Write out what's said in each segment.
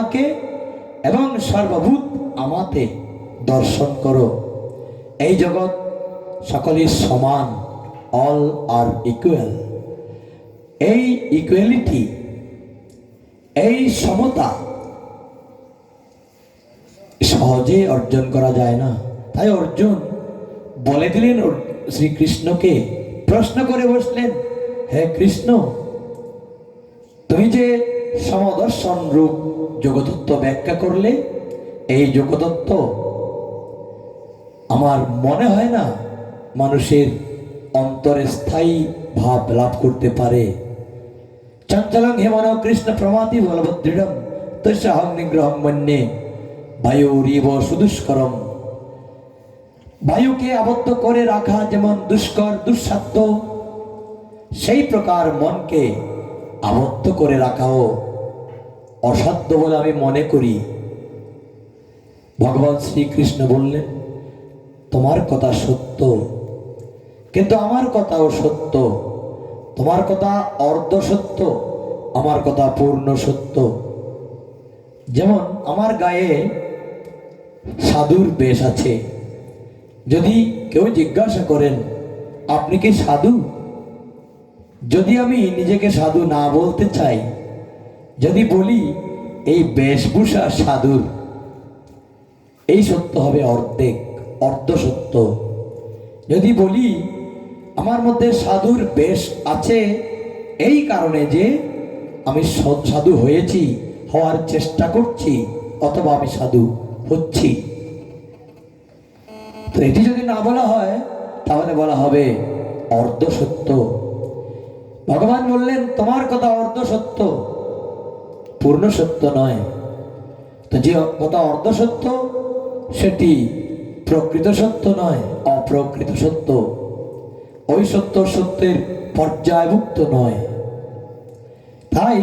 আমাকে এবং সর্বভূত আমাতে দর্শন করো। এই জগৎ সকলের সমান, অল আর ইকুয়াল। এই ইকুয়ালিটি, এই সমতা সহজে অর্জন করা যায় না। তাই অর্জুন বলে দিলেন শ্রীকৃষ্ণকে, প্রশ্ন করে বসলেন, হে কৃষ্ণ, তুমি যে সমদর্শন রূপ যোগতত্ত্ব ব্যাখ্যা করলে, এই যোগতত্ত্ব আমার মনে হয় না মানুষের অন্তরে স্থায়ী ভাব লাভ করতে পারে। চঞ্চলং হেমনঃ কৃষ্ণ প্রমাতি বলবদৃঢ়ম তস্যাহং নিগ্রহং মন্যে বায়ুরিব সুদুষ্করম। বায়ুকে আবদ্ধ করে রাখা যেমন দুষ্কর দুঃসাধ্য, সেই প্রকার মনকে আবদ্ধ করে রাখাও অসাধ্য বলে আমি মনে করি। ভগবান শ্রীকৃষ্ণ বললেন, তোমার কথা সত্য, কিন্তু আমার কথাও সত্য। তোমার কথা অর্ধ সত্য, আমার কথা পূর্ণ সত্য। যেমন আমার গায়ে সাধুর বেশ আছে। যদি কেউ জিজ্ঞাসা করেন, আপনি কি সাধু? যদি আমি নিজেকে সাধু না বলতে চাই, যদি বলি এই বেশভূষা সাধুর, এই সত্য হবে অর্ধেক, অর্ধ সত্য। যদি বলি আমার মধ্যে সাধুর বেশ আছে এই কারণে যে আমি সাধু হয়েছি, হওয়ার চেষ্টা করছি, অথবা আমি সাধু হচ্ছি, তো এটি যদি না বলা হয় তাহলে বলা হবে অর্ধ সত্য। ভগবান বললেন, তোমার কথা অর্ধ সত্য, পূর্ণ সত্য নয়। তো যে কথা অর্ধ সত্য সেটি প্রকৃত সত্য নয়, অপ্রকৃত সত্য। ওই সত্য সত্যের পর্যায়ভুক্ত নয়। তাই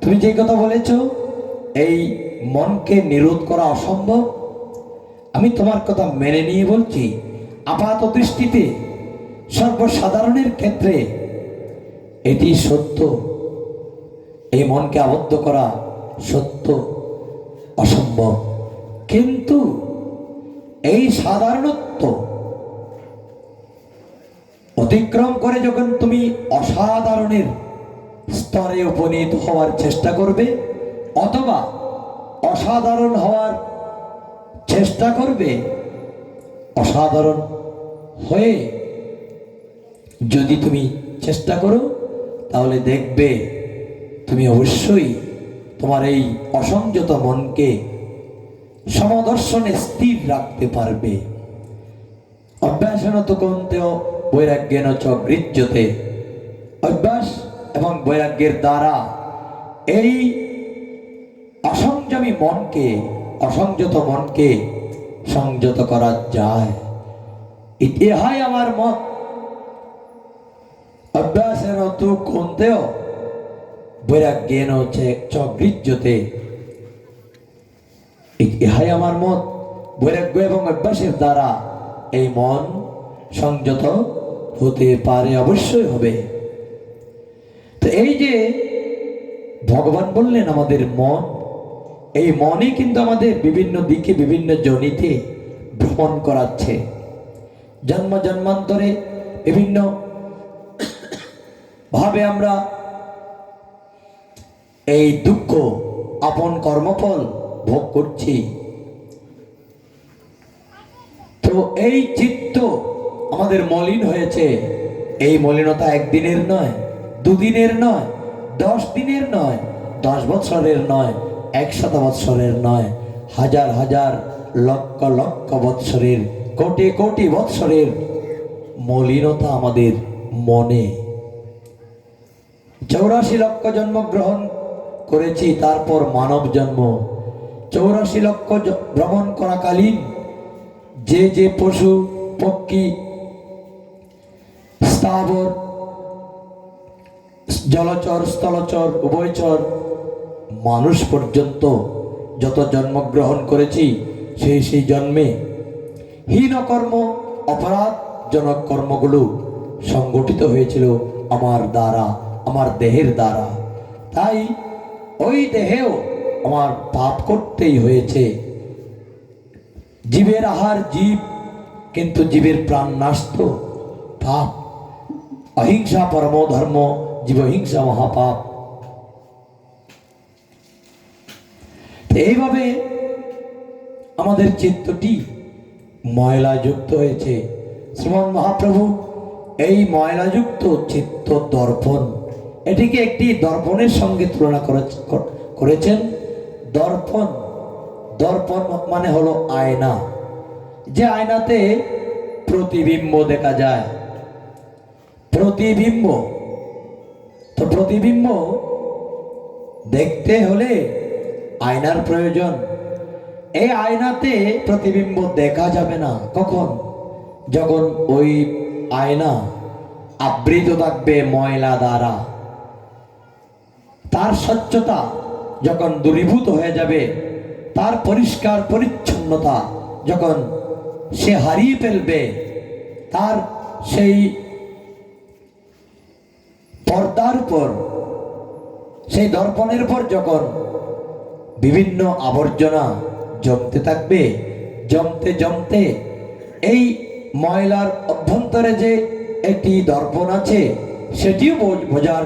তুমি যে কথা বলেছ, এই মনকে নিরোধ করা অসম্ভব, আমি তোমার কথা মেনে নিয়ে বলছি। আপাত দৃষ্টিতে সর্বসাধারণের ক্ষেত্রে এটি সত্য, এই মনকে আবদ্ধ করা সত্য, অসম্ভব। কিন্তু এই সাধারণত্ব অতিক্রম করে যখন তুমি অসাধারণের স্তরে উপনীত হওয়ার চেষ্টা করবে, অথবা অসাধারণ হওয়ার চেষ্টা করবে, অসাধারণ হয়ে যদি তুমি চেষ্টা করো, তাহলে দেখবে তুমি অবশ্যই তোমার এই অসংযত মনকে সমদর্শনে স্থির রাখতে পারবে। অভ্যাসেন তু কৌন্তেয় বৈরাগ্যেন চ গৃহ্যতে। অভ্যাস এবং বৈরাগ্যের দ্বারা এই অসংযমী মনকে, অসংযত মনকে সংযত করা যায়। ইহাই আমার মত। অভ্যাসেন তু কৌন্তেয় বৈরাগ্যেন চ গৃহ্যতে। ইহাই আমার মত। বৈরাগ্য এবং অভ্যাসের দ্বারা এই মন সংযত হতে পারে, অবশ্যই হবে। তো এই যে ভগবান বললেন আমাদের মন, এই মনই কিন্তু আমাদের বিভিন্ন দিকে, বিভিন্ন জনিতে ভ্রমণ করাচ্ছে। জন্ম জন্মান্তরে বিভিন্ন ভাবে আমরা এই দুঃখ, আপন কর্মফল ভোগ করছি। তো এই চিত্ত আমাদের মলিন হয়েছে। এই মলিনতা একদিনের নয়, দুদিনের নয়, 10 দিনের নয়, 10 বৎসরের নয়, 100 বৎসরের নয়, হাজার হাজার লক্ষ লক্ষ বৎসরের, কোটি কোটি বৎসরের মলিনতা আমাদের মনে। 84 লক্ষ জন্মগ্রহণ করেছি, তারপর মানব জন্ম। 84 লক্ষ ভ্রমণ করাকালীন যে যে পশু পক্ষী, স্থাবর, জলচর, স্থলচর, উভয়চর, মানুষ পর্যন্ত যত জন্মগ্রহণ করেছি, সেই জন্মে হীন কর্ম, অপরাধজনক কর্মগুলো সংগঠিত হয়েছিল আমার দ্বারা, আমার দেহের দ্বারা। তাই ওই দেহেও আমার পাপ করতেই হয়েছে। জীবের আহার জীব, কিন্তু জীবের প্রাণ নাশ তো পাপ। অহিংসা পরমো ধর্ম, জীবহিংসা মহাপাপ। এইভাবে আমাদের চিত্তটি ময়লাযুক্ত হয়েছে। শ্রীমন মহাপ্রভু এই ময়লাযুক্ত চিত্ত দর্পণ, এটিকে একটি দর্পণের সঙ্গে তুলনা করেছেন। দর্পণ, দর্পণ মানে হলো আয়না, যে আয়নাতে প্রতিবিম্ব দেখা যায়। প্রতিবিম্ব, তো প্রতিবিম্ব দেখতে হলে আয়নার প্রয়োজন। এই আয়নাতে প্রতিবিম্ব দেখা যাবে না কখন? যখন ওই আয়না আবৃত থাকবে ময়লা দ্বারা। তার স্বচ্ছতা যখন দূরীভূত হয়ে যাবে, তার পরিষ্কার পরিচ্ছন্নতা যখন সে হারিয়ে ফেলবে, তার সেই পর্দার উপর, সেই দর্পণের উপর যখন বিভিন্ন আবর্জনা জমতে থাকবে, জমতে জমতে এই ময়লার অভ্যন্তরে যে একটি দর্পণ আছে সেটিও বোঝার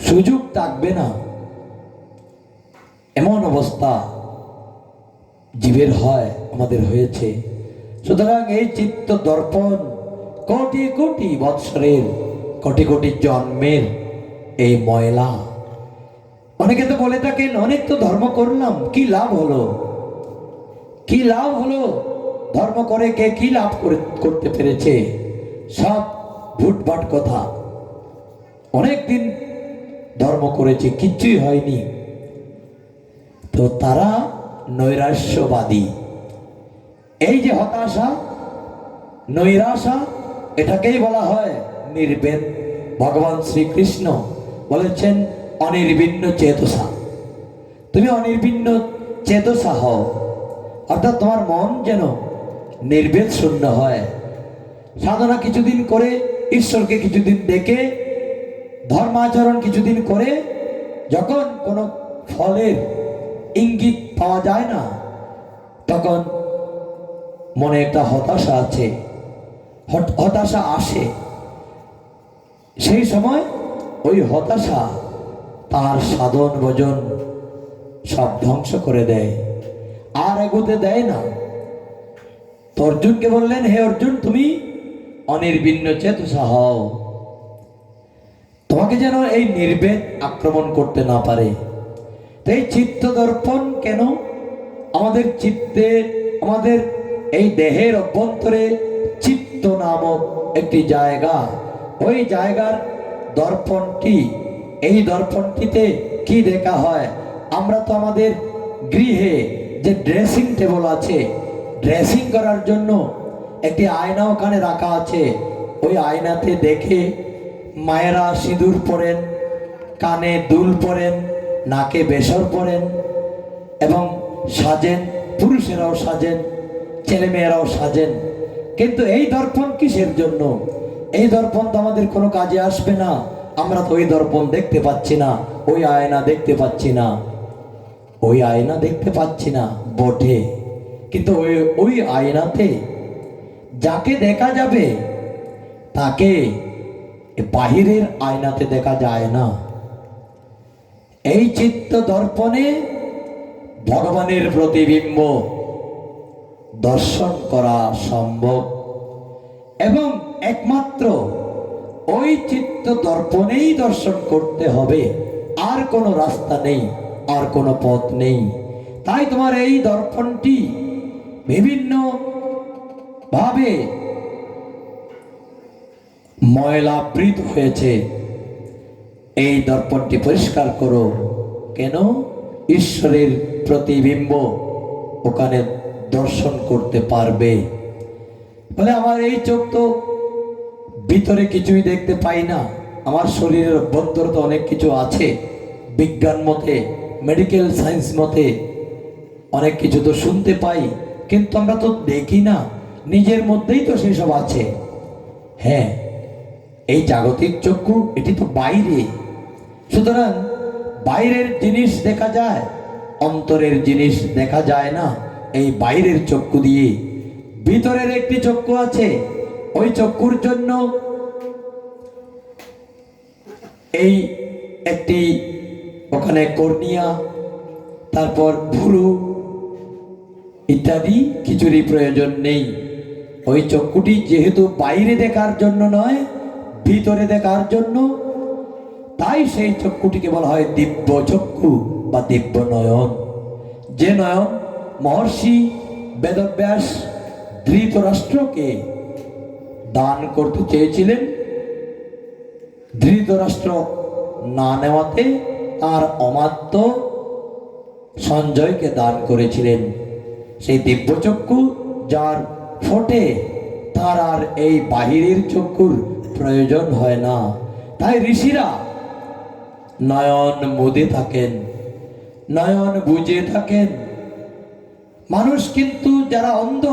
সুযোগ থাকবে না। এমন অবস্থা জীবের হয়, আমাদের হয়েছে। সুতরাং এই চিত্ত দর্পণ কোটি কোটি বৎসরের, কোটি কোটি জন্মের এই ময়লা। অনেকে তো বলে থাকেন, অনেক তো ধর্ম করলাম, কি লাভ হলো? কি লাভ হলো? ধর্ম করে কে কি লাভ করতে পেরেছে? সব ভুটভাট কথা। অনেক দিন ধর্ম করেছে, কিচ্ছুই হয়নি। তো তারা নৈরাশ্যবাদী। এই যে হতাশা, নৈরাশা, এটাকেই বলা হয় নির্বেদ। ভগবান শ্রীকৃষ্ণ বলেছেন অনির্বিণ্ণ চেতসা। তুমি অনির্বিণ্ণ চেতসা হও, অর্থাৎ তোমার মন যেন নির্বেদ শূন্য হয়। সাধনা কিছুদিন করে, ঈশ্বরকে কিছুদিন দেখে, ধর্মাচরণ কিছুদিন করে, যখন কোনো ফলের ইঙ্গিত পাওয়া যায় না, তখন মনে একটা হতাশা আছে, হতাশা আসে। সেই সময় ওই হতাশা তার সাধন ভজন সব ধ্বংস করে দেয়, আর এগোতে দেয় না। তো অর্জুনকে বললেন, হে অর্জুন, তুমি অনির্বিণ্ণ চেতসা হও, তোমাকে যেন এই নির্বেদ আক্রমণ করতে না পারে। তো এই চিত্ত দর্পণ কেন? আমাদের চিত্তে, আমাদের এই দেহের অভ্যন্তরে চিত্ত নামক একটি জায়গা, ওই জায়গার দর্পণটি, এই দর্পণটিতে কি দেখা হয়? আমরা তো আমাদের গৃহে যে ড্রেসিং টেবিল আছে, ড্রেসিং করার জন্য একটি আয়না ওখানে রাখা আছে। ওই আয়নাতে দেখে মায়েরা সিঁদুর পরেন, কানে দুল পরেন, নাকে বেসর পরেন এবং সাজেন। পুরুষেরাও সাজেন, ছেলেমেয়েরাও সাজেন। কিন্তু এই দর্পণ কিসের জন্য? এই দর্পণ তো আমাদের কোনো কাজে আসবে না। আমরা তো ওই দর্পণ দেখতে পাচ্ছি না, ওই আয়না দেখতে পাচ্ছি না, ওই আয়না দেখতে পাচ্ছি না বটে, কিন্তু ওই আয়নাতে যাকে দেখা যাবে তাকে বাহিরের আয়নাতে দেখা যায় না। এই চিত্ত দর্পণে ভগবানের প্রতিবিম্ব দর্শন করা সম্ভব, এবং একমাত্র ওই চিত্ত দর্পণেই দর্শন করতে হবে। আর কোনো রাস্তা নেই, আর কোনো পথ নেই। তাই তোমার এই দর্পণটি বিভিন্ন ভাবে ময়লাবৃত হয়েছে। এই দর্পণটি পরিষ্কার করো। কেন? ঈশ্বরের প্রতিবিম্ব ওখানে দর্শন করতে পারবে। বলে আমার এই চোখ তো ভিতরে কিছুই দেখতে পাই না, আমার শরীরের অভ্যন্তরে তো অনেক কিছু আছে। বিজ্ঞান মতে, মেডিকেল সায়েন্স মতে অনেক কিছু তো শুনতে পাই, কিন্তু আমরা তো দেখি না। নিজের মধ্যেই তো সেসব আছে। হ্যাঁ, এই জাগতিক চক্ষু এটি তো বাইরে। সুতরাং বাইরের জিনিস দেখা যায়, অন্তরের জিনিস দেখা যায় না এই বাইরের চক্ষু দিয়ে। ভিতরের একটি চক্ষু আছে, ওই চক্ষুর জন্য এই একটি ওখানে কর্নিয়া, তারপর ভুরু ইত্যাদি কিছুরই প্রয়োজন নেই। ওই চক্ষুটি যেহেতু বাইরে দেখার জন্য নয়, ভিতরে দেখার জন্য, তাই সেই চক্ষুটিকে বলা হয় দিব্য চক্ষু বা দিব্য নয়ন। যে নয়ন মহর্ষি বেদব্যাস ধৃতরাষ্ট্রকে দান করতে চেয়েছিলেন, ধৃতরাষ্ট্র না নেওয়াতে তার অমাত্য সঞ্জয়কে দান করেছিলেন। সেই দিব্য চক্ষু যার ফোটে, তার আর এই বাহিরের চক্ষুর প্রয়োজন হয় না। তাই ঋষিরা নয়ন মুদে থাকেন, নয়ন বুজে থাকেন। মানুষ কিন্তু যারা অন্ধ,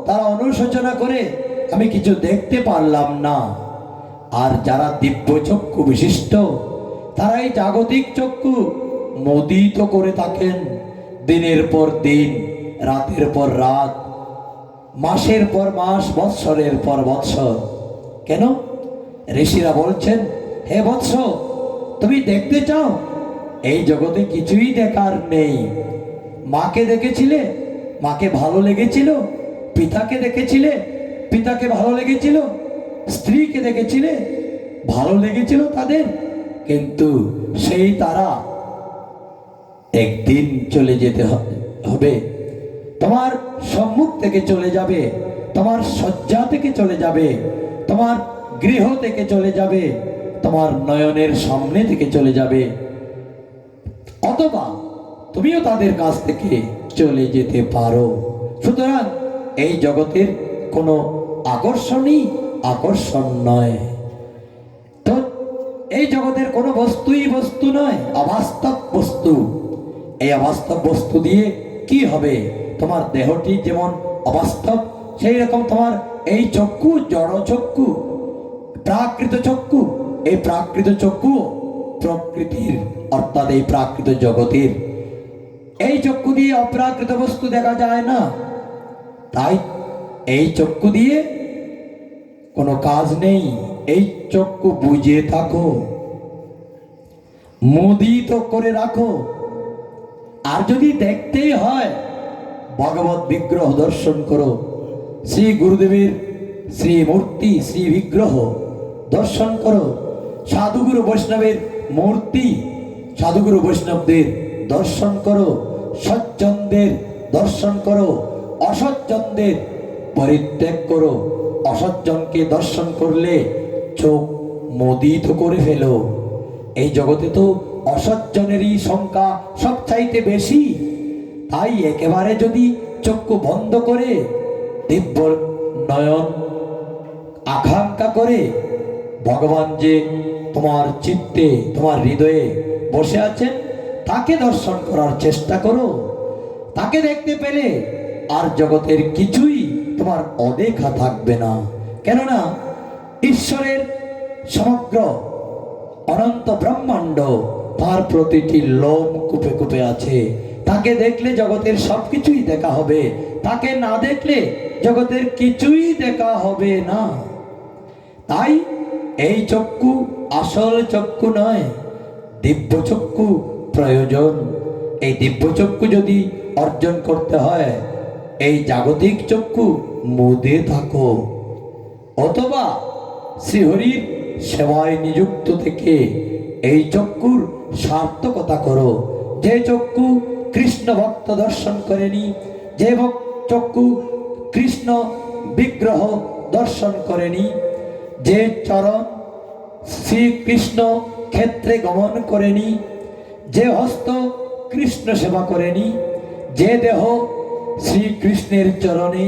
তারা অনুশোচনা করে আমি কিছু দেখতে পারলাম না। আর যারা দিব্য চক্ষু বিশিষ্ট, তারাই জাগতিক চক্ষু মোদিত করে থাকেন দিনের পর দিন, রাতের পর রাত, মাসের পর মাস, বৎসরের পর বৎসর। কেন? ঋষিরা বলছেন, হে বৎস, তুমি দেখতে চাও? এই জগতে কিছুই দেখার নেই। মাকে দেখেছিলে, মাকে ভালো লেগেছিল। পিতাকে দেখেছিলে, পিতাকে ভালো লেগেছিল। স্ত্রীকে দেখেছিলে, ভালো লেগেছিল তাদের। কিন্তু সেই তারা একদিন চলে যেতে হবে, তোমার সম্মুখ থেকে চলে যাবে, তোমার শয্যা থেকে চলে যাবে, তোমার গৃহ থেকে চলে যাবে, তোমার নয়নের সামনে থেকে চলে যাবে, অথবা তুমিও তাদের কাছ থেকে চলে যেতে পারো। সুতরাং এই জগতের কোনো আকর্ষণই আকর্ষণ নয়। তো এই জগতের কোনো বস্তুই বস্তু নয়, অবাস্তব বস্তু। এই অবাস্তব বস্তু দিয়ে কি হবে? তোমার দেহটি যেমন অবাস্তব, সেই রকম তোমার এই চক্ষু জড় চক্ষু, প্রাকৃত চক্ষু। এই প্রাকৃত চক্ষু প্রকৃতির, অর্থাৎ এই প্রাকৃত জগতের। এই চক্ষু দিয়ে অপ্রাকৃত বস্তু দেখা যায় না। তাই এই চক্ষু দিয়ে কোনো কাজ নেই। এই চক্ষু বুঝে থাকো, মুদিত করে রাখো। আর যদি দেখতেই হয়, ভগবত বিগ্রহ দর্শন করো, শ্রী গুরুদেবের শ্রী মূর্তি, শ্রী বিগ্রহ দর্শন করো, সাধুগুরু বৈষ্ণবের মূর্তি, সাধুগুরু বৈষ্ণবদের দর্শন করো, সজ্জনদের দর্শন করো, অসজ্জনদের পরিত্যাগ করো। অসজ্জনকে দর্শন করলে চোখ মোদিত করে ফেলো। এই জগতে তো অসজ্জনেরই সংখ্যা সবচাইতে বেশি। তাই একেবারে যদি চক্ষু বন্ধ করে দিব্য নয়ন আকাঙ্ক্ষা করে ভগবান যে তোমার চিত্তে, তোমার হৃদয়ে বসে আছেন, তাকে দর্শন করার চেষ্টা করো। তাকে দেখতে পেলে আর জগতের কিছুই তোমার অদেখা থাকবে না। কেননা ঈশ্বরের সমগ্র অনন্ত ব্রহ্মাণ্ড তার প্রতিটি লোম কূপে কূপে আছে। তাকে দেখলে জগতের সবকিছুই দেখা হবে, তাকে না দেখলে জগতের কিছুই দেখা হবে না। তাই এই চক্ষু আসল চক্ষু নয়, দিব্য চক্ষু প্রয়োজন। এই দিব্য চক্ষু যদি অর্জন করতে হয়, এই জাগতিক চক্ষু মুদে থাকো, অথবা শ্রীহরির সেবায় নিযুক্ত থেকে এই চক্ষুর সার্থকতা করো। যে চক্ষু কৃষ্ণ ভক্ত দর্শন করেনি, যে চক্ষু কৃষ্ণ বিগ্রহ দর্শন করেনি, যে চরণ শ্রীকৃষ্ণ ক্ষেত্রে গমন করেনি, যে হস্ত কৃষ্ণ সেবা করেনি, যে দেহ শ্রীকৃষ্ণের চরণে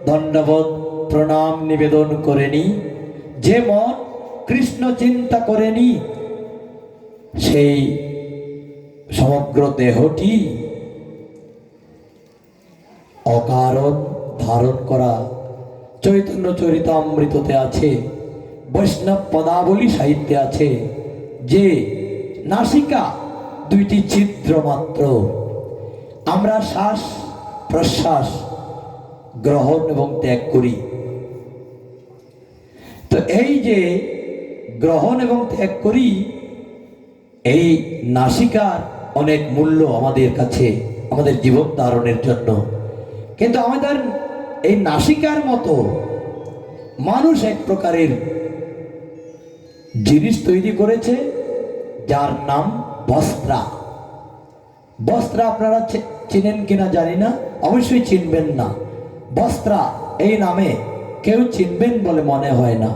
দণ্ডবত প্রণাম নিবেদন করেনি, যে মন কৃষ্ণ চিন্তা করেনি, সেই সমগ্র দেহটি অকারণ ধারণ করা। চৈতন্য চরিতামৃততে আছে, বৈষ্ণব পদাবলী সাহিত্যে আছে যে নাসিকা দুইটি ছিদ্র মাত্র। আমরা শ্বাস প্রশ্বাস গ্রহণ এবং ত্যাগ করি। তো এই যে গ্রহণ এবং ত্যাগ করি, এই নাসিকার অনেক মূল্য আমাদের কাছে, আমাদের জীবন ধারণের জন্য। কিন্তু আমাদের এই নাসিকার মতো মানুষ এক প্রকারের জিনিস তৈরি করেছে, যার নাম বস্ত্রা। বস্ত্রা আপনারা চিনেন কিনা জানি না, অবশ্যই চিনবেন না। বস্ত্রা এই নামে কেউ চিনবেন বলে মনে হয় না।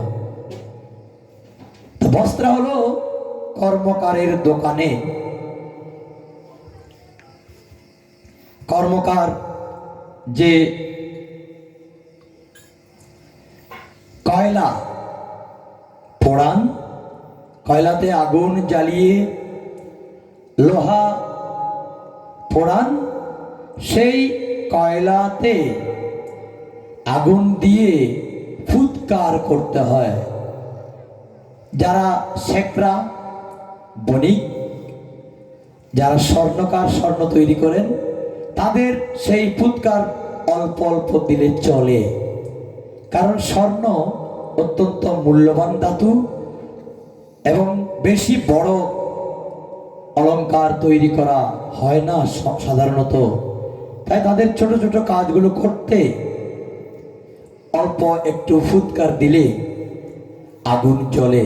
তো বস্ত্রা হলো কর্মকারের দোকানে কর্মকার যে কয়লা পোড়ান, কয়লাতে আগুন জ্বালিয়ে লোহা পোড়ান, সেই কয়লাতে আগুন দিয়ে ফুৎকার করতে হয়। যারা শেখরা বণিক, যারা স্বর্ণকার, স্বর্ণ তৈরি করেন, তাদের সেই ফুৎকার অল্প অল্প দিলে চলে। কারণ স্বর্ণ অত্যন্ত মূল্যবান ধাতু এবং বেশি বড় অলংকার তৈরি করা হয় না সাধারণত। তাই তাদের ছোট ছোট কাজগুলো করতে অল্প একটু ফুৎকার দিলে আগুন জ্বলে।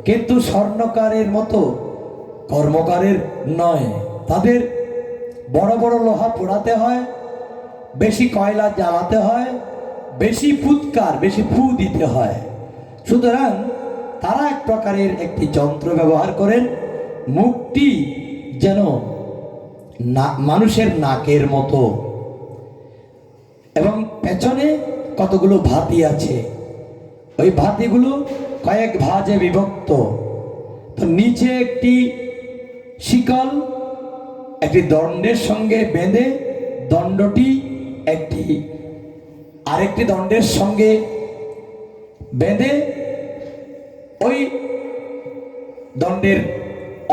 কিন্তু স্বর্ণকারের মতো কর্মকারের নয়, তাদের বড় বড় লোহা পোড়াতে হয়, বেশি কয়লা জ্বালাতে হয়, বেশি ফুৎকার, বেশি ফু দিতে হয়। সুতরাং তারা এক প্রকারের একটি যন্ত্র ব্যবহার করেন, মুখটি যেন মানুষের নাকের মতো, এবং পেছনে কতগুলো ভাতি আছে। ওই ভাতিগুলো কয়েক ভাজে বিভক্ত। তো নিচে একটি শিকল একটি দণ্ডের সঙ্গে বেঁধে, দণ্ডটি একটি আরেকটি দণ্ডের সঙ্গে বেঁধে, ওই দণ্ডের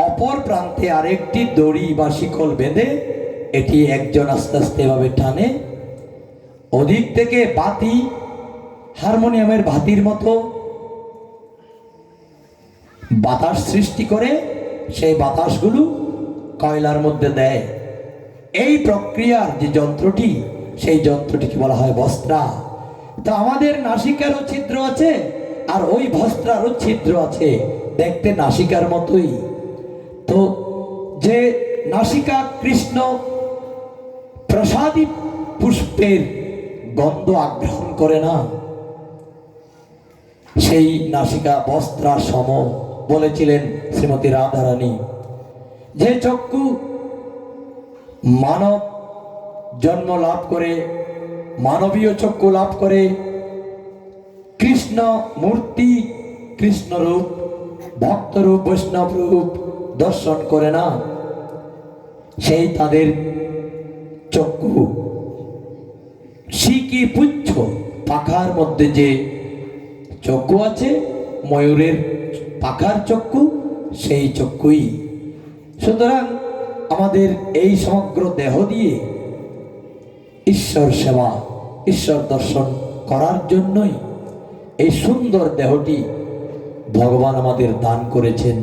অপর প্রান্তে আরেকটি দড়ি বা শিকল বেঁধে এটি একজন আস্তে আস্তে এভাবে টানে। ওদিক থেকে বাতি, হারমোনিয়ামের বাতির মতো বাতাস সৃষ্টি করে সেই বাতাসগুলো কয়লার মধ্যে দেয়। এই প্রক্রিয়ার যে যন্ত্রটি, সেই যন্ত্রটিকে বলা হয় বস্ত্রা। তো আমাদের নাসিকারও ছিদ্র আছে, আর ওই বস্ত্রারও ছিদ্র আছে, দেখতে নাসিকার মতোই। তো যে নাসিকা কৃষ্ণ প্রসাদী পুষ্পের গন্ধ আগ্রহণ করে না, সেই নাসিকা বস্ত্রা সম বলেছিলেন শ্রীমতী রাধারানী। যে চক্ষু মানব জন্ম লাভ করে, মানবীয় চক্ষু লাভ করে, কৃষ্ণ মূর্তি, কৃষ্ণ রূপ, ভক্ত রূপ, বৈষ্ণব রূপ দর্শন করে না, সেই তাদের চক্ষু শিকি পুচ্ছ পাখার মধ্যে যে চক্ষু আছে, ময়ূরের পাখার চক্ষু, সেই চক্ষুই। সুতরাং আমাদের এই সমগ্র দেহ দিয়ে ঈশ্বর সেবা, ঈশ্বর দর্শন করার জন্যই এই সুন্দর দেহটি ভগবান আমাদের দান করেছেন।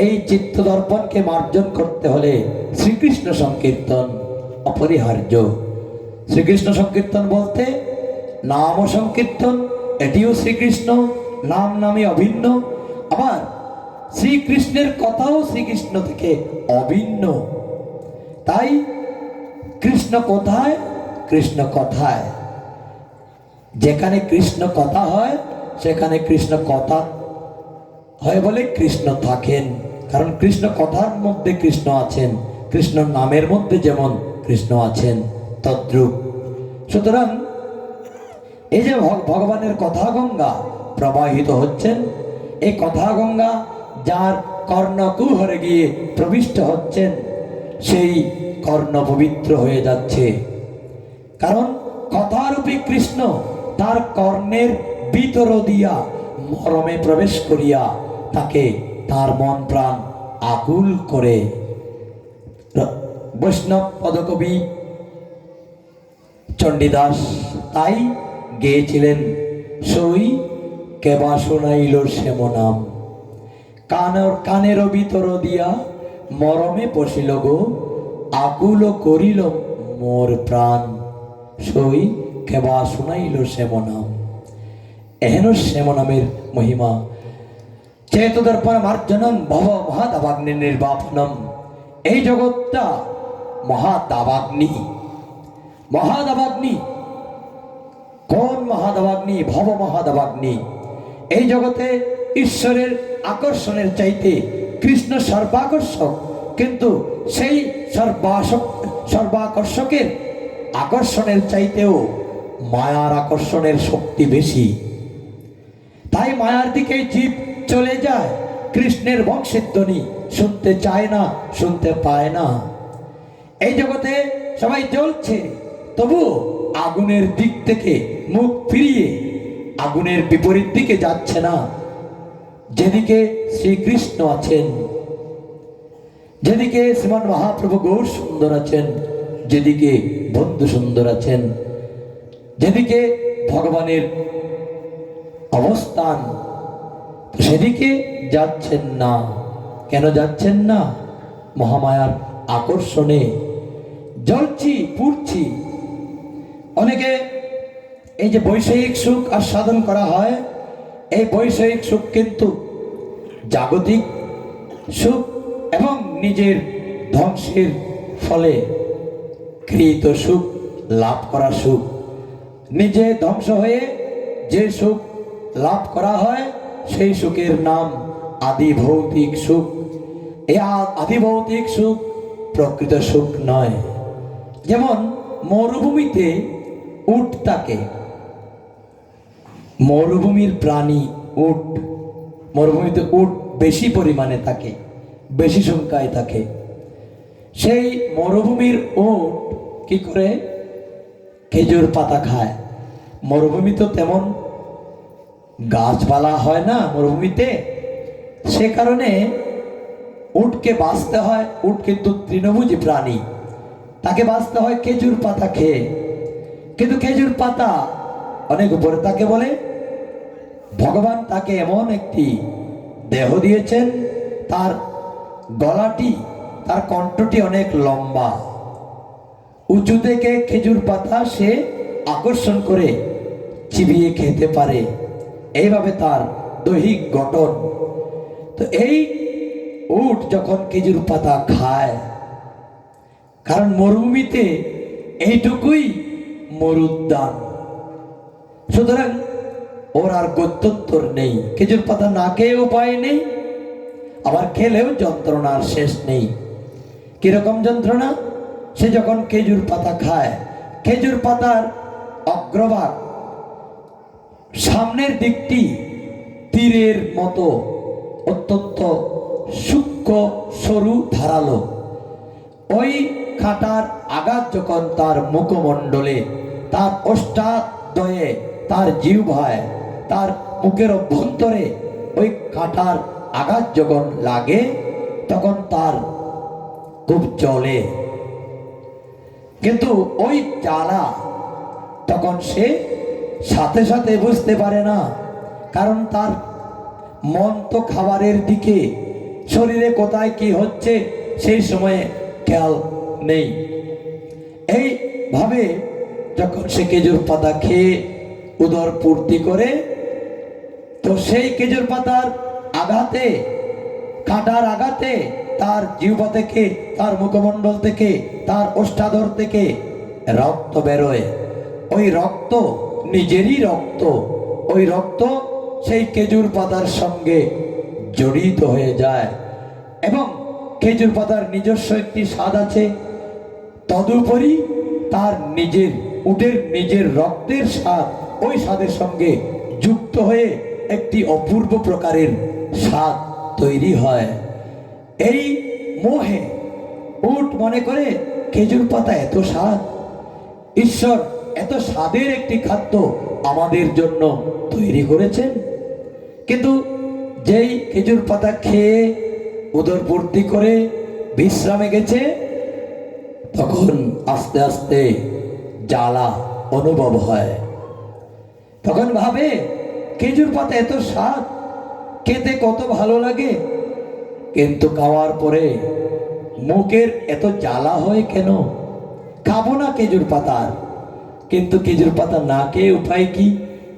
এই চিত্ত দর্পণকে মার্জন করতে হলে শ্রীকৃষ্ণ সংকীর্তন অপরিহার্য। শ্রীকৃষ্ণ সংকীর্তন বলতে নাম সংকীর্তন, এটিও শ্রীকৃষ্ণ, নাম নামে অভিন্ন। আবার শ্রীকৃষ্ণের কথাও শ্রীকৃষ্ণ থেকে অভিন্ন। তাই কৃষ্ণ কোথায়, কৃষ্ণ কথায়। যেখানে কৃষ্ণ কথা হয় সেখানে কৃষ্ণ কথা হয় বলে কৃষ্ণ থাকেন। কারণ কৃষ্ণ কথার মধ্যে কৃষ্ণ আছেন, কৃষ্ণ নামের মধ্যে যেমন কৃষ্ণ আছেন তদ্রূপ। সুতরাং এই যে ভগবানের কথা গঙ্গা প্রবাহিত হচ্ছেন, এই কথা গঙ্গা যার কর্ণকুহরে গিয়ে প্রবিষ্ট হচ্ছেন, সেই কর্ণ পবিত্র হয়ে যাচ্ছে। কারণ কথারূপী কৃষ্ণ তার কর্ণের ভিতর দিয়া মরমে প্রবেশ করিয়া তাকে তার মন প্রাণ আকুল করে। বৈষ্ণব পদকবি চণ্ডীদাস তাই গেয়েছিলেন, সই কেবা শোনাইল শ্যাম নাম, কানের ভিতর দিয়া মরমে পশিল গো, আকুল করিল মোর প্রাণ, সই কেবা শোনাইল শ্যাম নাম। এহেন শ্যাম নামের মহিমা। চেতদর্পণ মার্জনম ভব মহাদাবাগ্নি নির্বাপনম। এই জগৎটা মহাদাবাগ্নি। মহাদাবাগ্নি কোন মহাদাবাগ্নি? ভব মহাদাবাগ্নি। এই জগতে ঈশ্বরের আকর্ষণের চাইতে কৃষ্ণ সর্বাকর্ষক, কিন্তু সেই সর্বাকর্ষকের আকর্ষণের চাইতেও মায়ার আকর্ষণের শক্তি বেশি। তাই মায়ার দিকে জীব চলে যায়, কৃষ্ণের বংশের ধ্বনি শুনতে চায় না, শুনতে পায় না। এই জগতে সবাই জ্বলছে, তবু আগুনের দিক থেকে মুখ ফিরিয়ে আগুনের বিপরীত দিকে যাচ্ছে না। যেদিকে শ্রীকৃষ্ণ আছেন, যেদিকে শ্রীমান মহাপ্রভু গৌর সুন্দর আছেন, যেদিকে বন্ধু সুন্দর আছেন, যেদিকে ভগবানের অবস্থান, সেদিকে যাচ্ছেন না। কেন যাচ্ছেন না? মহামায়ার আকর্ষণে জ্বলছি, পুড়ছি। অনেকে এই যে বৈষয়িক সুখ আস্বাদন করা হয়, এই বৈষয়িক সুখ কিন্তু জাগতিক সুখ এবং নিজের ধ্বংসের ফলে কৃত সুখ, লাভ করা সুখ। নিজে ধ্বংস হয়ে যে সুখ লাভ করা হয়, সেই সুখের নাম আদি ভৌতিক সুখ। এই আদি ভৌতিক সুখ প্রকৃত সুখ নয়। যেমন মরুভূমিতে উট থাকে, মরুভূমির প্রাণী উট, মরুভূমিতে উট বেশি পরিমাণে থাকে, বেশি সংখ্যায় থাকে। সেই মরুভূমির উট কি করে? খেজুর পাতা খায়। মরুভূমি তো তেমন গাছপালা হয় না মরুভূমিতে, সে কারণে উটকে বাঁচতে হয়। উট কিন্তু তৃণভোজী প্রাণী, তাকে বাঁচতে হয় খেজুর পাতা খেয়ে। কিন্তু খেজুর পাতা অনেক উপরে তাকে বলে। ভগবান তাকে এমন একটি দেহ দিয়েছেন, তার গলাটি, তার কণ্ঠটি অনেক লম্বা, উঁচু থেকে খেজুর পাতা সে আকর্ষণ করে চিবিয়ে খেতে পারে। এইভাবে তার দৈহিক গঠন। তো এই উট যখন খেজুর পাতা খায়, কারণ মরুভূমিতে এইটুকুই মরুদ্যান, সুতরাং ওর আর গত্যন্তর নেই। খেজুর পাতা না খেয়ে উপায় নেই, আবার খেলেও যন্ত্রণার শেষ নেই। কিরকম যন্ত্রণা? সে যখন খেজুর পাতা খায়, খেজুর পাতার অগ্রভাগ সামনের দিকটি তীরের মতো অত্যন্ত সূক্ষ্ম, সরু, ধারালো। ওই কাঁটার আঘাত যখন তার মুখমণ্ডলে, তার ওষ্ঠাদ্বয়ে, তার জিহ্বায়, তার মুখের অভ্যন্তরে ওই কাঁটার আঘাত যখন লাগে, তখন তার খুব জ্বলে। কিন্তু ওই জ্বালা তখন সে সাথে সাথে বুঝতে পারে না, কারণ তার মন তো খাবারের দিকে, শরীরে কোথায় কি হচ্ছে সেই সময়ে খেয়াল নেই। এইভাবে যখন সে খেজুর পাতা খেয়ে উদর পূর্তি করে, তো সেই খেজুর পাতার আঘাতে, কাঁটার আঘাতে তার জিহ্বা থেকে, তার মুখমণ্ডল থেকে, তার ওষ্ঠাধর থেকে রক্ত বেরোয়। ওই রক্ত নিজেরই রক্ত, ওই রক্ত সেই খেজুর পাতার সঙ্গে জড়িত হয়ে যায়। এবং খেজুর পাতার নিজস্ব একটি স্বাদ আছে, তদুপরি তার নিজের উটের নিজের রক্তের স্বাদ ওই স্বাদের সঙ্গে যুক্ত হয়ে একটি অপূর্ব প্রকারের স্বাদ তৈরি হয়। এই মোহে উট মনে করে খেজুর পাতা এত স্বাদ, ঈশ্বর এত স্বাদের একটি খাদ্য আমাদের জন্য তৈরি করেছেন। কিন্তু যেই খেজুর পাতা খেয়ে উদর পূর্তি করে বিশ্রামে গেছে, তখন আস্তে আস্তে জ্বালা অনুভব হয়। তখন ভাবে খেজুর পাতা এত স্বাদ, খেতে কত ভালো লাগে, কিন্তু খাওয়ার পরে মুখের এত জ্বালা হয় কেন? খাবো না খেজুর পাতার। কিন্তু খেজুর পাতা না খেয়ে উপায় কি?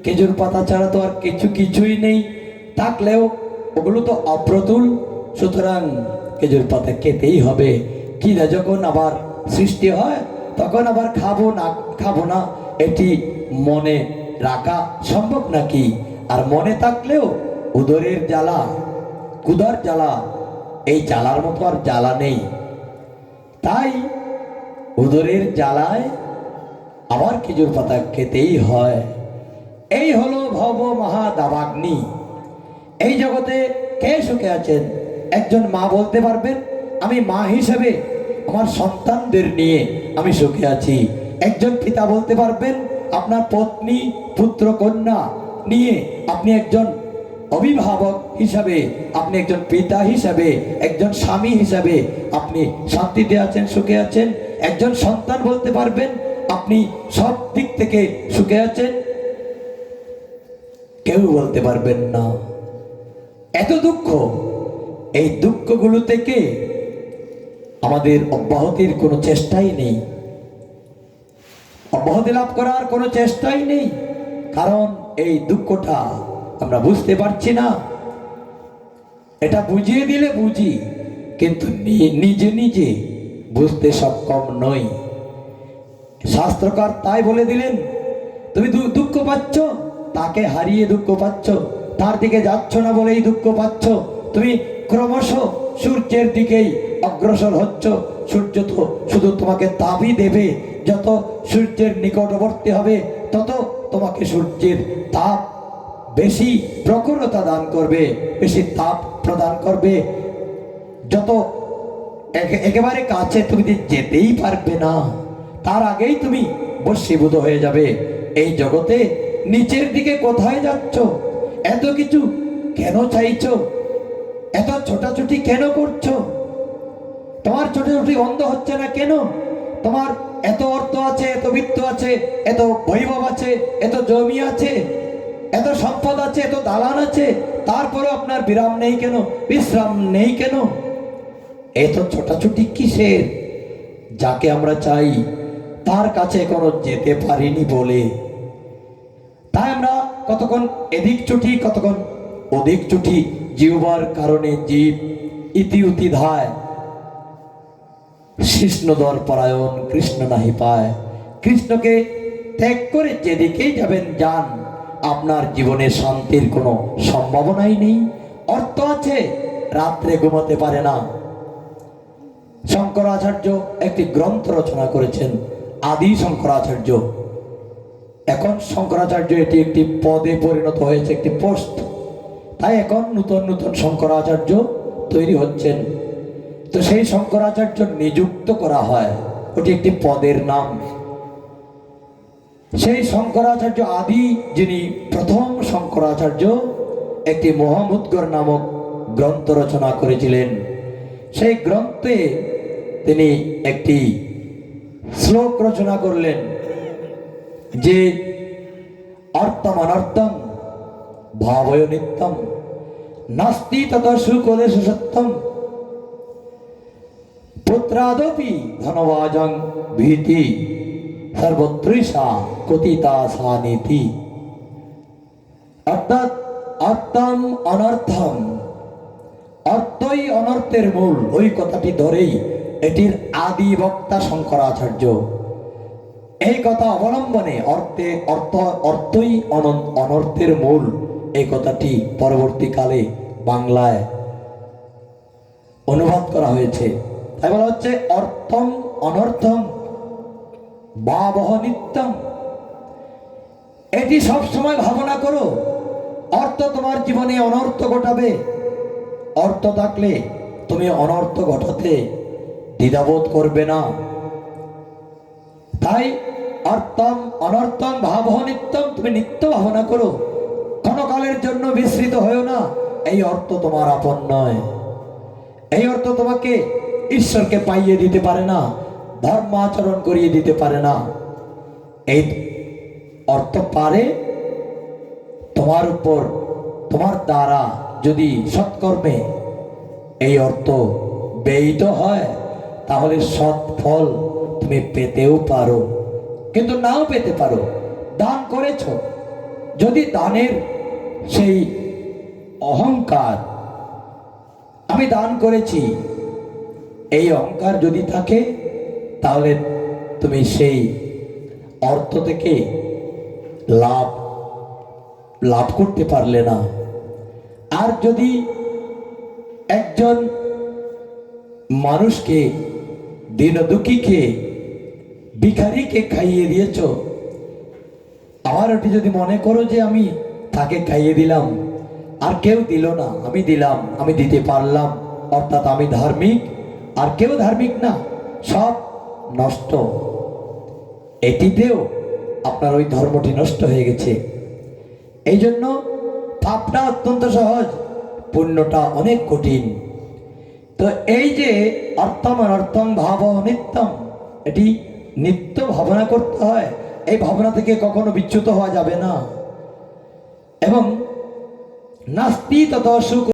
খেজুর পাতা ছাড়া তো আর কিছুই নেই, থাকলেও ওগুলো তো অপ্রতুল, সুতরাং খেজুর পাতা খেতেই হবে। খিদে যখন আবার সৃষ্টি হয় তখন আবার খাবো না এটি মনে রাখা সম্ভব নাকি? আর মনে থাকলেও উদরের জ্বালা, ক্ষুধার জ্বালা, এই জ্বালার মতো আর জ্বালা নেই। তাই উদরের জ্বালায় আবার খেজুর পাতা খেতেই হয়। এই হলো ভব মহা দাবাগ্নি। এই জগতে কে সুখে আছেন? একজন মা বলতে পারবেন আমি মা হিসেবে আমার সন্তানদের নিয়ে আমি সুখে আছি। একজন পিতা বলতে পারবেন আপনার পত্নী পুত্র কন্যা নিয়ে আপনি একজন অভিভাবক হিসাবে, আপনি একজন পিতা হিসাবে, একজন স্বামী হিসাবে আপনি শান্তিতে আছেন, সুখে আছেন। একজন সন্তান বলতে পারবেন আপনি সব দিক থেকে সুখে আছেন। কেউ বলতে পারবেন না। এত দুঃখ, এই দুঃখগুলো থেকে আমাদের অব্যাহতির কোনো চেষ্টাই নেই, অব্যাহতি লাভ করার কোনো চেষ্টাই নেই। কারণ এই দুঃখটা আমরা বুঝতে পারছি না। এটা বুঝিয়ে দিলে বুঝি, কিন্তু নিজে নিজে বুঝতে সক্ষম নই। শাস্ত্রকার তাই বলে দিলেন, তুমি দুঃখ পাচ্ছ, তাকে হারিয়ে দুঃখ পাচ্ছ, তার দিকে যাচ্ছ না বলেই দুঃখ পাচ্ছ। তুমি ক্রমশ সূর্যের দিকেই অগ্রসর হচ্ছ। সূর্য তো শুধু তোমাকে তাপই দেবে, যত সূর্যের নিকটবর্তী হবে তত তোমাকে সূর্যের তাপ বেশি প্রখরতা দান করবে, বেশি তাপ প্রদান করবে। যত একেবারে কাছে তুমি যেতেই পারবে না, তার আগেই তুমি বশীভূত হয়ে যাবে। এই জগতে নিচের দিকে কোথায় যাচ্ছ? এত কিছু কেন চাইছো? এত ছোটাছুটি কেন করছো? তোমার ছোটাছুটি বন্ধ হচ্ছে না কেন? তোমার এত অর্থ আছে, এত বিত্ত আছে, এত বৈভব আছে, এত জমি আছে, এত সম্পদ আছে, এত দালান আছে, তারপরে আপনার বিরাম নেই কেন, বিশ্রাম নেই কেন? এত ছোটাছুটি কিসের? যাকে আমরা চাই তার কাছে এখনো যেতে পারিনি বলে তাই আমরা কতক্ষণ এদিক ছুটি, কতক্ষণ ওদিক ছুটি। জিহ্বার কারণে জীব ইতি উতি ধায়, কৃষ্ণদর পরায়ণ কৃষ্ণ নাহি পায়। কৃষ্ণকে ত্যাগ করে যেদিকেই যাবেন যান, আপনার জীবনে শান্তির কোনো সম্ভাবনাই নেই। অর্থ আছে, রাত্রে ঘুমাতে পারে না। শঙ্করাচার্য একটি গ্রন্থ রচনা করেছেন, আদি শঙ্করাচার্য। এখন শঙ্করাচার্য এটি একটি পদে পরিণত হয়েছে, একটি পোস্ট। তাই এখন নূতন নূতন শঙ্করাচার্য তৈরি হচ্ছেন। তো সেই শঙ্করাচার্য নিযুক্ত করা হয়, ওটি একটি পদের নাম। সেই শঙ্করাচার্য আদি, যিনি প্রথম শঙ্করাচার্য, একটি মহামুদ্গর নামক গ্রন্থ রচনা করেছিলেন। সেই গ্রন্থে তিনি একটি শ্লোক রচনা করলেন যে অর্থম অনর্থম ভাবয় নিত্যম নাস্তি তত সুকলেশ সত্যম পুত্রাদপি ধনবাজং ভীতি সর্বত্রিষা কতিতা সা নীতি। অর্থাৎ অর্থম অনর্থম, অর্থই অনর্থের মূল, ওই কথাটি ধরেই এটির আদি বক্তা শঙ্করাচার্য। এই কথা অবলম্বনে অর্থই অনর্থের মূল, এই কথাটি পরবর্তীকালে বাংলায় অনুবাদ করা হয়েছে। তাই বলা হচ্ছে অর্থম অনর্থম ভাবহ নিত্যম। এটি সব সময় ভাবনা করো। অর্থ তোমার জীবনে অনর্থ ঘটাবে, অর্থ থাকলে তুমি অনর্থ ঘটাতে দ্বিধাবোধ করবে না। তাই অর্থম অনর্থম ভাবহ নিত্যম, তুমি নিত্য ভাবনা করো, ক্ষণকালের জন্য বিস্মৃত হয়েও না। এই অর্থ তোমার আপন নয়, এই অর্থ তোমাকে ঈশ্বরকে পাইয়ে দিতে পারে না। ধর্ম আচরণ করিয়ে দিতে পারে না। এই অর্থ পারে তোমার উপর, তোমার দ্বারা যদি সৎকর্মে এই অর্থ ব্যয়িত হয় তাহলে সৎ ফল তুমি পেতেও পারো, কিন্তু নাও পেতে পারো। দান করেছ, যদি দানের সেই অহংকার, আমি দান করেছি, এই অহংকার যদি থাকে তাহলে তুমি সেই অর্থ থেকে লাভ লাভ করতে পারলে না। আর যদি একজন মানুষকে, দীনদুঃখীকে, ভিখারিকে খাইয়ে দিয়েছ, আমার ওটি যদি মনে করো যে আমি তাকে খাইয়ে দিলাম আর কেউ দিল না, আমি দিলাম, আমি দিতে পারলাম, অর্থাৎ আমি ধার্মিক আর কেউ ধার্মিক না, সব নষ্ট, এটিতেও আপনার ওই ধর্মটি নষ্ট হয়ে গেছে। এই জন্য পাপটা অত্যন্ত সহজ, পুণ্যটা অনেক কঠিন। তো এই যে অর্থম অনর্থম ভাব নিত্যম, এটি নিত্য ভাবনা করতে হয়, এই ভাবনা থেকে কখনো বিচ্যুত হওয়া যাবে না। এবং নাস্তি তত সুখ